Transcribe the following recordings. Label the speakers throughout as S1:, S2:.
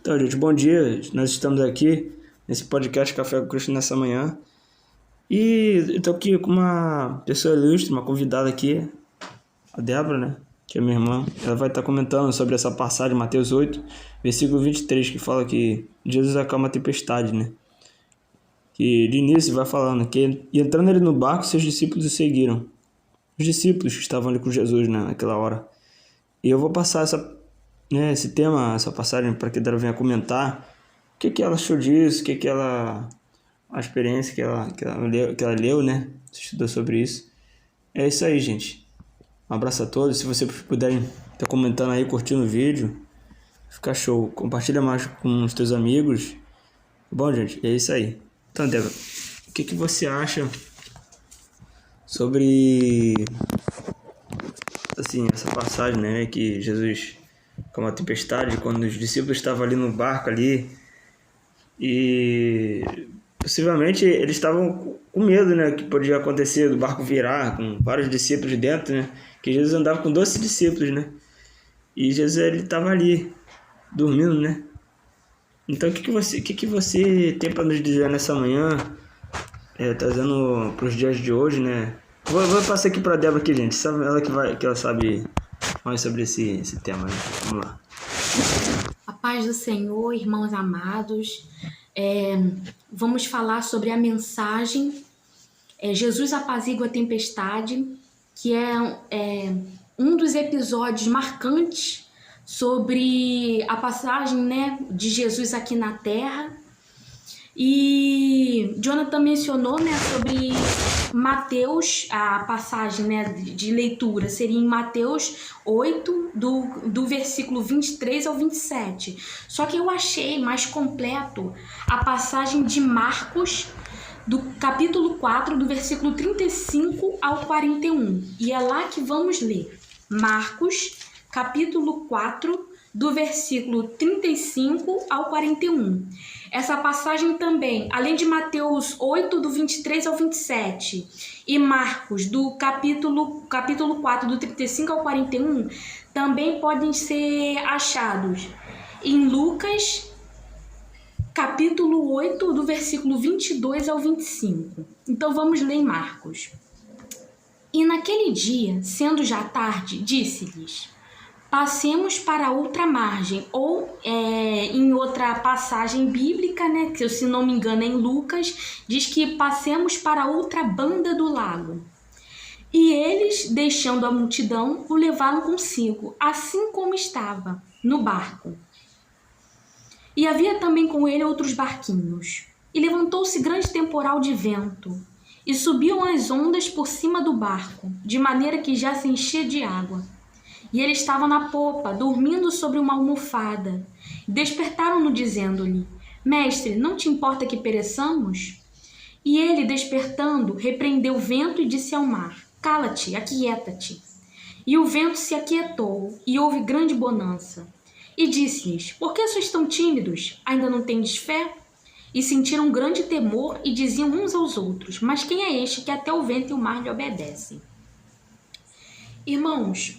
S1: Então, gente, bom dia. Nós estamos aqui nesse podcast Café com Cristo nessa manhã. E eu tô aqui com uma pessoa ilustre, uma convidada aqui, a Débora, né? Que é minha irmã. Ela vai estar comentando sobre essa passagem, Mateus 8, versículo 23, que fala que Jesus acalma a tempestade, né? Que de início vai falando que, e entrando ele no barco, seus discípulos o seguiram. Os discípulos que estavam ali com Jesus, né, naquela hora. E eu vou passar esse tema, essa passagem, para que a Débora venha comentar o que ela achou disso, a experiência que ela leu, né? Estudou sobre isso. É isso aí, gente. Um abraço a todos. Se vocês puderem estar comentando aí, curtindo o vídeo, fica show. Compartilha mais com os teus amigos. Bom, gente, é isso aí. Então, Débora, o que você acha sobre, assim, essa passagem, né? Que Jesus, com uma tempestade, quando os discípulos estavam ali no barco ali, e possivelmente eles estavam com medo, né, que podia acontecer do barco virar com vários discípulos dentro, né? Que Jesus andava com 12 discípulos, né? E Jesus ele estava ali dormindo, né? Então o que você tem para nos dizer nessa manhã, trazendo para os dias de hoje, né? Vou passar aqui para a Débora aqui, gente. Sabe ela que ela sabe mais sobre esse tema, né? Vamos lá.
S2: A paz do Senhor, irmãos amados. Vamos falar sobre a mensagem Jesus apazigua a tempestade, que é um dos episódios marcantes sobre a passagem, né, de Jesus aqui na Terra. E Jonathan mencionou, né, sobre Mateus, a passagem, né, de leitura seria em Mateus 8, do versículo 23 ao 27. Só que eu achei mais completo a passagem de Marcos, do capítulo 4, do versículo 35 ao 41. E é lá que vamos ler. Marcos, capítulo 4, do versículo 35 ao 41. Essa passagem também, além de Mateus 8, do 23 ao 27, e Marcos, do capítulo 4, do 35 ao 41, também podem ser achados em Lucas, capítulo 8, do versículo 22 ao 25. Então vamos ler em Marcos. E naquele dia, sendo já tarde, disse-lhes: passemos para outra margem, ou em outra passagem bíblica, né, que se não me engano é em Lucas, diz que passemos para outra banda do lago. E eles, deixando a multidão, o levaram consigo, assim como estava, no barco. E havia também com ele outros barquinhos. E levantou-se grande temporal de vento, e subiam as ondas por cima do barco, de maneira que já se enchia de água. E ele estava na popa, dormindo sobre uma almofada. Despertaram-no, dizendo-lhe: Mestre, não te importa que pereçamos? E ele, despertando, repreendeu o vento e disse ao mar: Cala-te, aquieta-te. E o vento se aquietou, e houve grande bonança. E disse-lhes: Por que sois tão tímidos? Ainda não tendes fé? E sentiram grande temor e diziam uns aos outros: Mas quem é este que até o vento e o mar lhe obedecem? Irmãos,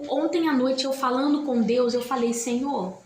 S2: ontem à noite, eu falando com Deus, eu falei: Senhor,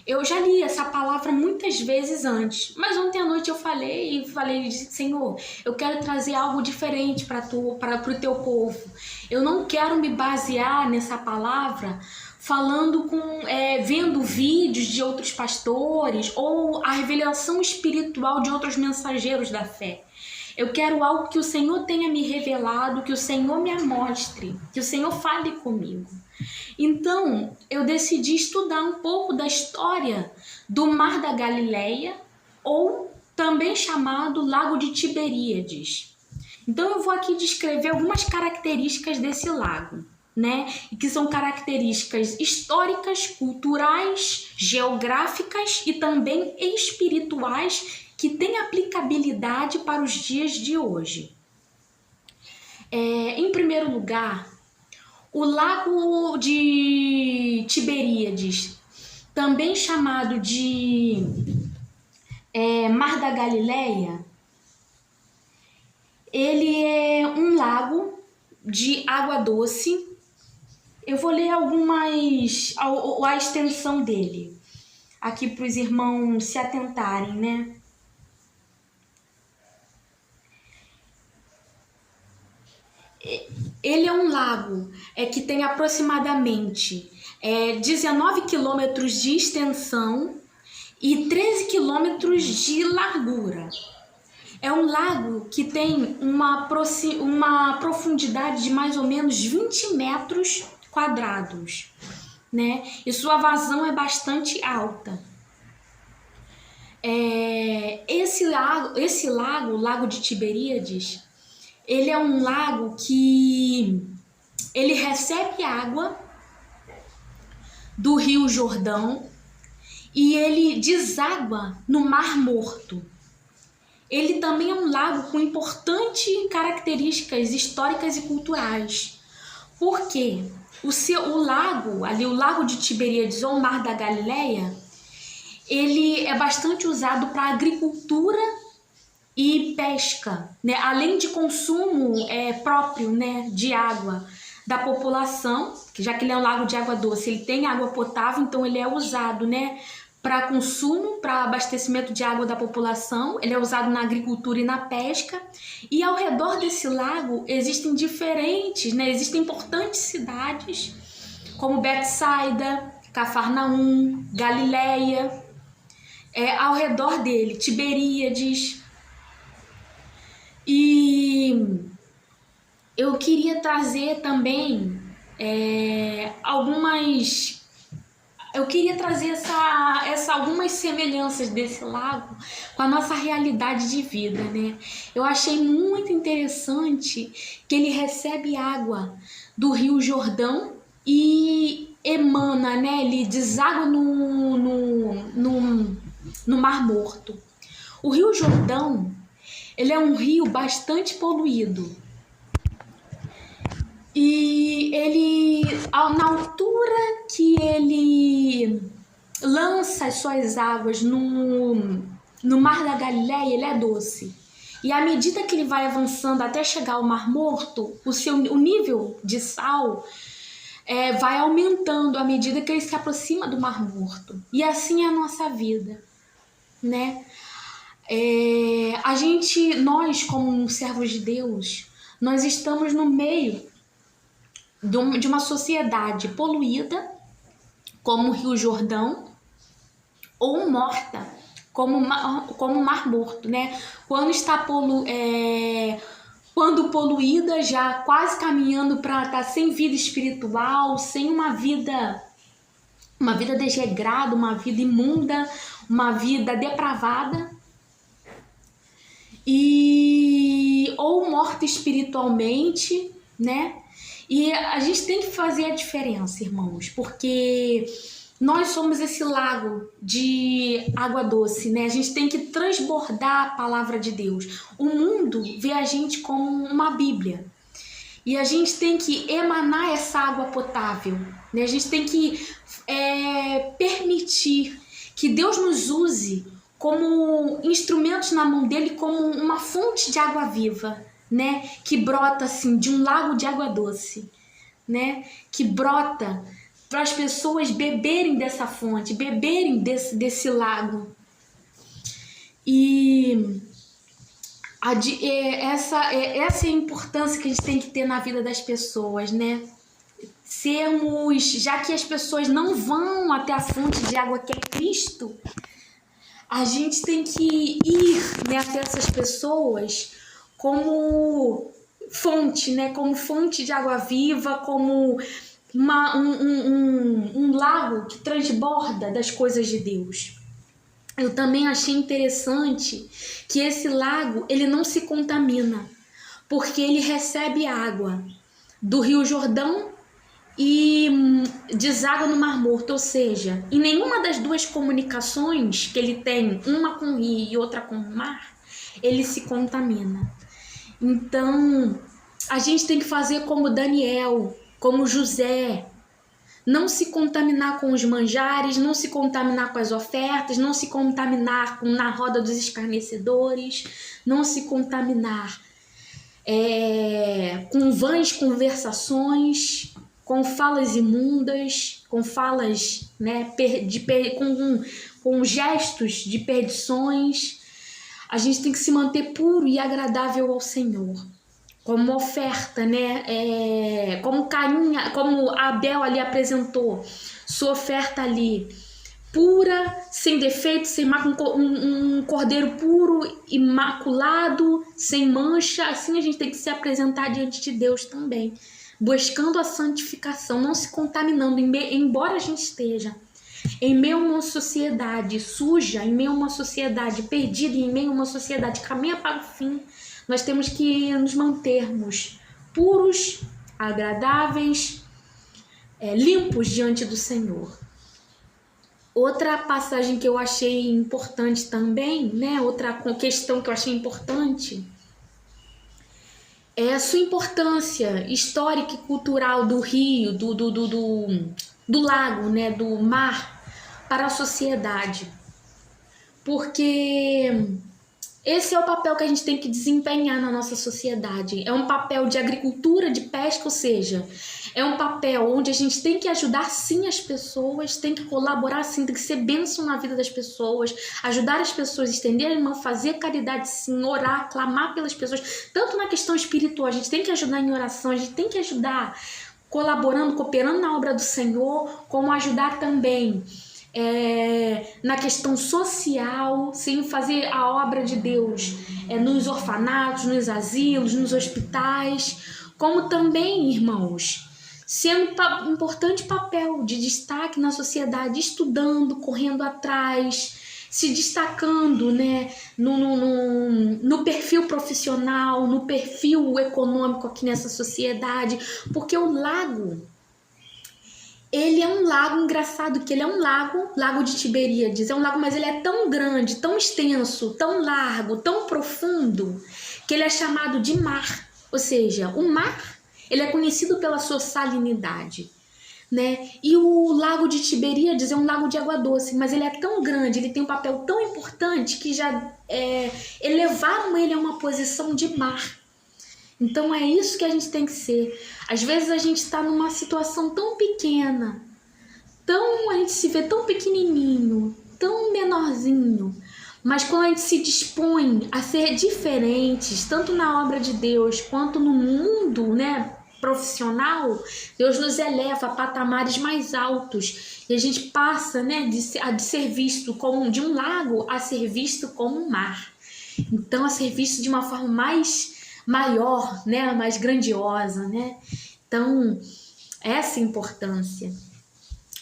S2: eu já li essa palavra muitas vezes antes, mas ontem à noite eu falei, Senhor, eu quero trazer algo diferente para o teu povo. Eu não quero me basear nessa palavra falando vendo vídeos de outros pastores ou a revelação espiritual de outros mensageiros da fé. Eu quero algo que o Senhor tenha me revelado, que o Senhor me mostre, que o Senhor fale comigo. Então, eu decidi estudar um pouco da história do Mar da Galileia, ou também chamado Lago de Tiberíades. Então, eu vou aqui descrever algumas características desse lago, né? E que são características históricas, culturais, geográficas e também espirituais que têm aplicabilidade para os dias de hoje. Em primeiro lugar, o Lago de Tiberíades, também chamado de Mar da Galileia, ele é um lago de água doce. Eu vou ler a extensão dele. aqui para os irmãos se atentarem, né? Ele é um lago que tem aproximadamente 19 quilômetros de extensão e 13 quilômetros de largura. É um lago que tem uma profundidade de mais ou menos 20 metros quadrados, né? E sua vazão é bastante alta. Esse lago, o Lago de Tiberíades, ele é um lago que ele recebe água do Rio Jordão e ele deságua no Mar Morto. Ele também é um lago com importantes características históricas e culturais. Por quê? O Lago de Tiberíades ou Mar da Galileia, ele é bastante usado para agricultura e pesca, né? Além de consumo próprio, né, de água da população, já que ele é um lago de água doce, ele tem água potável, então ele é usado, né, para consumo, para abastecimento de água da população, ele é usado na agricultura e na pesca, e ao redor desse lago existem existem importantes cidades, como Betsaida, Cafarnaum, Galileia, ao redor dele, Tiberíades. E eu queria trazer também algumas semelhanças desse lago com a nossa realidade de vida, né? Eu achei muito interessante que ele recebe água do Rio Jordão e emana, né? Ele deságua no Mar Morto. O Rio Jordão, ele é um rio bastante poluído. E ele, na altura que ele lança as suas águas no Mar da Galileia, ele é doce. E à medida que ele vai avançando até chegar ao Mar Morto, o nível de sal vai aumentando à medida que ele se aproxima do Mar Morto. E assim é a nossa vida, né? Nós como servos de Deus, nós estamos no meio de uma sociedade poluída, como o Rio Jordão, ou morta, como o Mar Morto, né? Quando poluída, já quase caminhando para estar sem vida espiritual, sem uma vida desregrada, uma vida imunda, uma vida depravada, ou morta espiritualmente, né? E a gente tem que fazer a diferença, irmãos, porque nós somos esse lago de água doce, né? A gente tem que transbordar a palavra de Deus. O mundo vê a gente como uma Bíblia. E a gente tem que emanar essa água potável, né? A gente tem que permitir que Deus nos use como instrumentos na mão dele, como uma fonte de água viva, né? Que brota assim de um lago de água doce, né? Que brota para as pessoas beberem dessa fonte, beberem desse lago. E essa é a importância que a gente tem que ter na vida das pessoas, né? Já que as pessoas não vão até a fonte de água que é Cristo, a gente tem que ir, né, até essas pessoas como fonte, né? Como fonte de água viva, como um lago que transborda das coisas de Deus. Eu também achei interessante que esse lago, ele não se contamina, porque ele recebe água do Rio Jordão e deságua no Mar Morto, ou seja, em nenhuma das duas comunicações que ele tem, uma com o rio e outra com o mar, ele se contamina. Então, a gente tem que fazer como Daniel, como José, não se contaminar com os manjares, não se contaminar com as ofertas, não se contaminar na roda dos escarnecedores, não se contaminar com vãs conversações, com falas imundas, com falas né? Com gestos de perdições. A gente tem que se manter puro e agradável ao Senhor. Como oferta, né? Como Caim, como Abel ali apresentou sua oferta ali, pura, sem defeito, sem mácula, um cordeiro puro, imaculado, sem mancha. Assim a gente tem que se apresentar diante de Deus também, buscando a santificação, não se contaminando, embora a gente esteja em meio a uma sociedade suja, em meio a uma sociedade perdida, em meio a uma sociedade que caminha para o fim. Nós temos que nos mantermos puros, agradáveis, limpos diante do Senhor. Outra passagem que eu achei importante também, né? Outra questão que eu achei importante é a sua importância histórica e cultural do rio, do lago, né? Do mar para a sociedade. Porque esse é o papel que a gente tem que desempenhar na nossa sociedade. É um papel de agricultura, de pesca, ou seja, é um papel onde a gente tem que ajudar sim as pessoas, tem que colaborar sim, tem que ser bênção na vida das pessoas, ajudar as pessoas, estender a mão, fazer caridade sim, orar, clamar pelas pessoas, tanto na questão espiritual, a gente tem que ajudar em oração, a gente tem que ajudar colaborando, cooperando na obra do Senhor, como ajudar também na questão social, sim, fazer a obra de Deus nos orfanatos, nos asilos, nos hospitais, como também, irmãos, sendo um importante papel de destaque na sociedade, estudando, correndo atrás, se destacando, né, no perfil profissional, no perfil econômico aqui nessa sociedade, porque o lago, ele é um lago, engraçado que ele é um lago de Tiberíades, é um lago, mas ele é tão grande, tão extenso, tão largo, tão profundo, que ele é chamado de mar. Ou seja, o mar, ele é conhecido pela sua salinidade, né? E o lago de Tiberíades é um lago de água doce, mas ele é tão grande, ele tem um papel tão importante que já elevaram ele a uma posição de mar. Então é isso que a gente tem que ser. Às vezes a gente está numa situação tão pequena, a gente se vê tão pequenininho, tão menorzinho, mas quando a gente se dispõe a ser diferentes, tanto na obra de Deus quanto no mundo, né, profissional, Deus nos eleva a patamares mais altos e a gente passa, né, de ser visto como de um lago a ser visto como um mar. Então a ser visto de uma forma maior, né, mais grandiosa, né? Então, essa importância.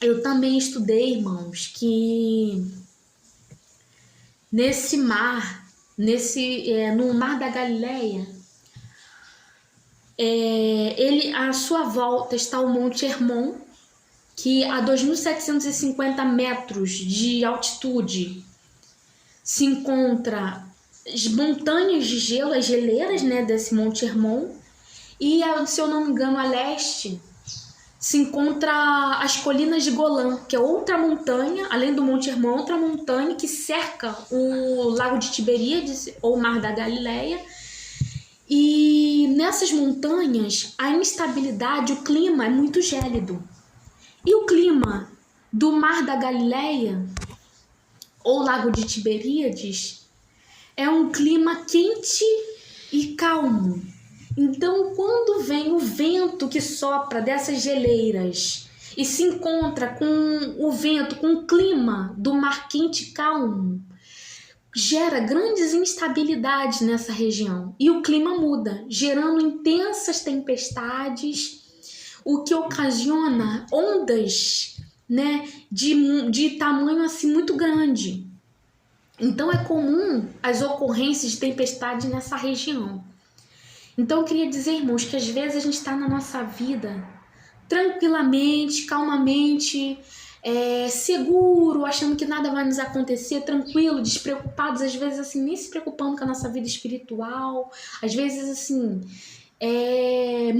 S2: Eu também estudei, irmãos, que nesse mar, no Mar da Galileia, à sua volta está o Monte Hermon, que a 2.750 metros de altitude se encontra as montanhas de gelo, as geleiras, né, desse Monte Hermon, e, se eu não me engano, a leste se encontra as colinas de Golã, que é outra montanha, além do Monte Hermon, outra montanha que cerca o Lago de Tiberíades, ou Mar da Galileia. E nessas montanhas, a instabilidade, o clima é muito gélido. E o clima do Mar da Galileia, ou Lago de Tiberíades, é um clima quente e calmo. Então, quando vem o vento que sopra dessas geleiras e se encontra com o vento, com o clima do mar quente e calmo, gera grandes instabilidades nessa região. E o clima muda, gerando intensas tempestades, o que ocasiona ondas, né, de tamanho assim muito grande. Então é comum as ocorrências de tempestade nessa região. Então eu queria dizer, irmãos, que às vezes a gente está na nossa vida tranquilamente, calmamente, seguro, achando que nada vai nos acontecer, tranquilo, despreocupados, às vezes assim, nem se preocupando com a nossa vida espiritual, às vezes assim,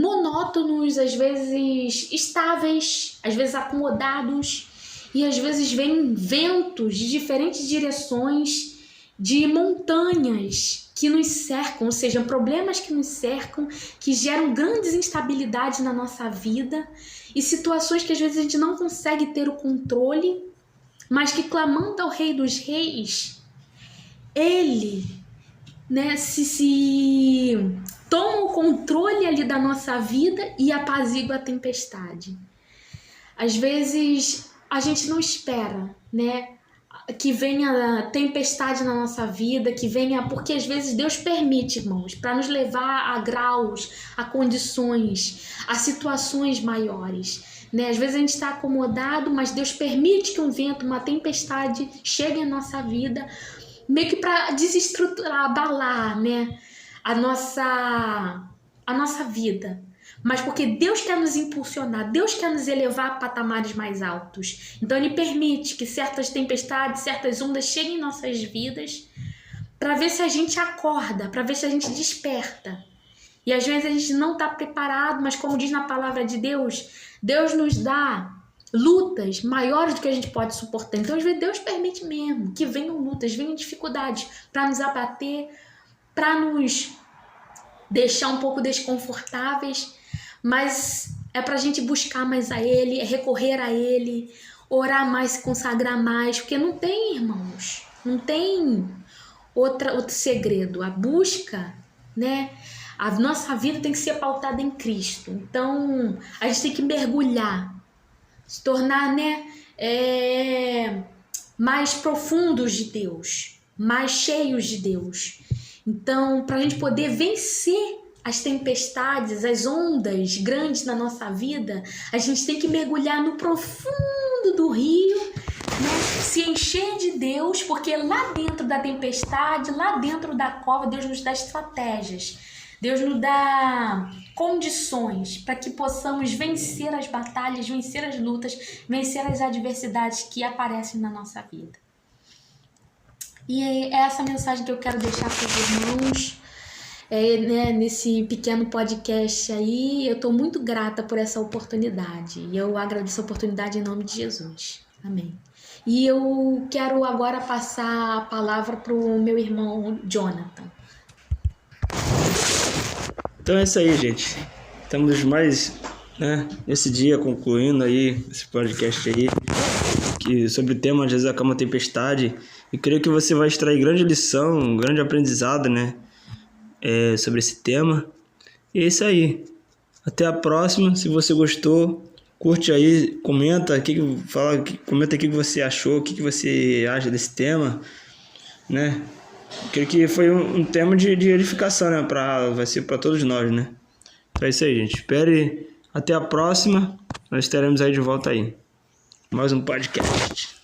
S2: monótonos, às vezes estáveis, às vezes acomodados, e às vezes vêm ventos de diferentes direções de montanhas que nos cercam, ou seja, problemas que nos cercam, que geram grandes instabilidades na nossa vida e situações que às vezes a gente não consegue ter o controle, mas que clamando ao Rei dos Reis, Ele, né, se toma o controle ali da nossa vida e apazigua a tempestade. Às vezes a gente não espera, né, que venha tempestade na nossa vida, que venha, porque às vezes Deus permite, irmãos, para nos levar a graus, a condições, a situações maiores, né? Às vezes a gente está acomodado, mas Deus permite que um vento, uma tempestade chegue à nossa vida, meio que para desestruturar, abalar, né, a nossa vida. Mas porque Deus quer nos impulsionar, Deus quer nos elevar a patamares mais altos. Então Ele permite que certas tempestades, certas ondas cheguem em nossas vidas para ver se a gente acorda, para ver se a gente desperta. E às vezes a gente não está preparado, mas como diz na palavra de Deus, Deus nos dá lutas maiores do que a gente pode suportar. Então às vezes Deus permite mesmo que venham lutas, venham dificuldades para nos abater, para nos deixar um pouco desconfortáveis, mas é pra gente buscar mais a Ele, é recorrer a Ele, orar mais, se consagrar mais, porque não tem, irmãos, não tem outro segredo. A busca, né? A nossa vida tem que ser pautada em Cristo. Então, a gente tem que mergulhar, se tornar, né, mais profundos de Deus, mais cheios de Deus. Então, para a gente poder vencer as tempestades, as ondas grandes na nossa vida, a gente tem que mergulhar no profundo do rio, né? Se encher de Deus, porque lá dentro da tempestade, lá dentro da cova, Deus nos dá estratégias, Deus nos dá condições para que possamos vencer as batalhas, vencer as lutas, vencer as adversidades que aparecem na nossa vida. E é essa mensagem que eu quero deixar para os irmãos, né, nesse pequeno podcast aí. Eu estou muito grata por essa oportunidade. E eu agradeço a oportunidade em nome de Jesus. Amém. E eu quero agora passar a palavra para o meu irmão Jonathan.
S1: Então é isso aí, gente. Estamos mais, né, nesse dia concluindo aí esse podcast aí, que sobre o tema Jesus acalma a tempestade. E creio que você vai extrair grande lição, um grande aprendizado, né, sobre esse tema. E é isso aí. Até a próxima. Se você gostou, curte aí, comenta comenta o que você achou, o que você acha desse tema, né? Creio que foi um tema de edificação, né? Vai ser para todos nós, né? Então é isso aí, gente. Espere até a próxima. Nós estaremos aí de volta aí. Mais um podcast.